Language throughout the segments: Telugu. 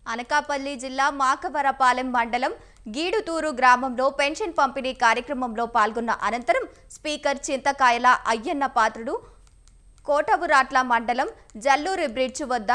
అనకాపల్లి జిల్లా మాకవరపాలెం మండలం గీడుతూరు గ్రామంలో పెన్షన్ పంపిణీ కార్యక్రమంలో పాల్గొన్న అనంతరం స్పీకర్ చింతకాయల అయ్యన్న పాత్రుడు కోటవురాట్ల మండలం జల్లూరి బ్రిడ్జ్ వద్ద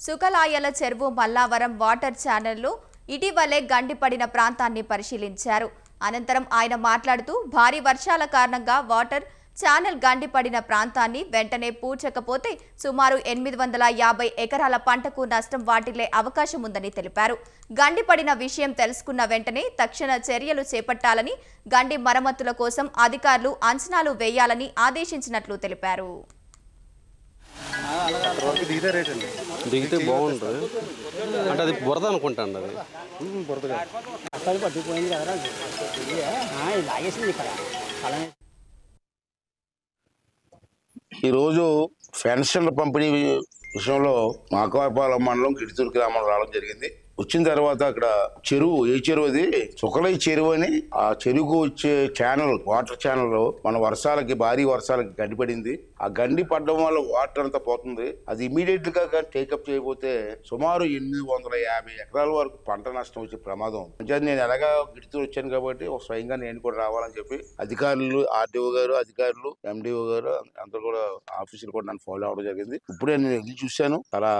సుకలాయల చెరువు మల్లావరం వాటర్ ఛానల్లో ఇటీవలే గండిపడిన ప్రాంతాన్ని పరిశీలించారు. అనంతరం ఆయన మాట్లాడుతూ భారీ వర్షాల కారణంగా వాటర్ ఛానల్ గండిపడిన ప్రాంతాన్ని వెంటనే పూడ్చకపోతే సుమారు 850 ఎకరాల పంటకు నష్టం వాటిల్లే అవకాశం ఉందని తెలిపారు. గండిపడిన విషయం తెలుసుకున్న వెంటనే తక్షణ చర్యలు చేపట్టాలని, గండి మరమ్మతుల కోసం అధికారులు అంచనాలు వేయాలని ఆదేశించినట్లు తెలిపారు. దిగితే బాగుంటుంది అంటే అది బురద అనుకుంటాండి. అది బురదగా పట్టుకుపోయింది కదా. ఈరోజు పెన్షన్ల పంపిణీ విషయంలో మాకవరపాలెం మండలం గిడితూరు గ్రామంలో రావడం జరిగింది. వచ్చిన తర్వాత అక్కడ చెరువు, ఏ చెరువు అది సుకలై చెరువు అని, ఆ చెరువుకు వచ్చే ఛానల్, వాటర్ ఛానల్ మన వర్షాలకి, భారీ వర్షాలకి గండిపడింది. ఆ గండి పడడం వల్ల వాటర్ అంతా పోతుంది. అది ఇమీడియట్ గా టేకప్ చేయకపోతే సుమారు 850 ఎకరాల వరకు పంట నష్టం వచ్చే ప్రమాదం. నేను ఎలాగా గిడితూరు వచ్చాను కాబట్టి ఒక స్వయంగా నేను కూడా రావాలని చెప్పి అధికారులు, ఆర్డీఓ గారు, అధికారులు, ఎండిఓ గారు అందరూ కూడా ఆఫీసులు కూడా నన్ను ఫాలో అవడం జరిగింది. ఇప్పుడే నేను వెళ్ళి చూశాను. చాలా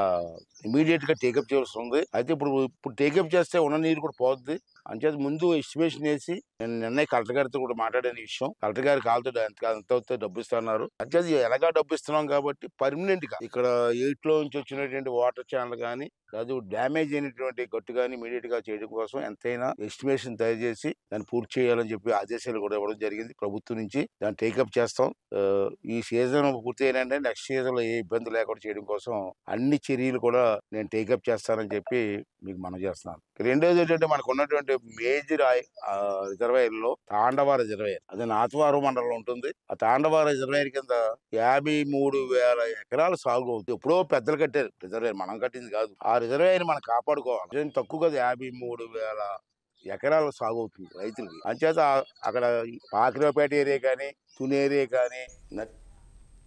ఇమీడియట్ గా టేకప్ చేయాల్సి ఉంది. అయితే ఇప్పుడు టేకప్ చేస్తే ఉన్న నీరు కూడా పోతుంది. అంచేత ముందు ఎస్టిమేషన్ వేసి నేను నిన్న కలెక్టర్ గారితో కూడా మాట్లాడిన విషయం. కలెక్టర్ గారి కాలతో ఎంత డబ్బు ఇస్తున్నారు. అంచేత ఎలాగా డబ్బు ఇస్తున్నాం కాబట్టి పర్మనెంట్ గా ఇక్కడ 8లో నుంచి వచ్చినటువంటి వాటర్ ఛానల్ కానీ కాదు డ్యామేజ్ అయినటువంటి గట్టు కానీ ఇమీడియట్ గా చేయడం కోసం ఎంతైనా ఎస్టిమేషన్ తయారు చేసి దాన్ని పూర్తి చేయాలని చెప్పి ఆదేశాలు కూడా ఇవ్వడం జరిగింది ప్రభుత్వం నుంచి. దాన్ని టేకప్ చేస్తాం. ఈ సీజన్ పూర్తి అయినంటే నెక్స్ట్ సీజన్ లో ఏ ఇబ్బంది లేకుండా చేయడం కోసం అన్ని చర్యలు కూడా నేను టేకప్ చేస్తానని చెప్పి మీకు మనం చేస్తున్నాను. రెండోది ఏంటంటే మనకు ఉన్నటువంటి మేజర్ రిజర్వాయర్ లో తాండవ రిజర్వాయర్, అది నాతవారు మండలంలో ఉంటుంది. ఆ తాండవ రిజర్వాయర్ కింద 53,000 ఎకరాలు సాగు అవుతుంది. ఎప్పుడో పెద్దలు కట్టారు రిజర్వాయర్, మనం కట్టింది కాదు. ఆ రిజర్వాయర్ మనం కాపాడుకోవాలి. తక్కువ కదా, 53,000 ఎకరాలు సాగు అవుతుంది రైతులకి. అంచేత అక్కడ పాకిరావుపేట ఏరియా కానీ, తుని ఏరియా కానీ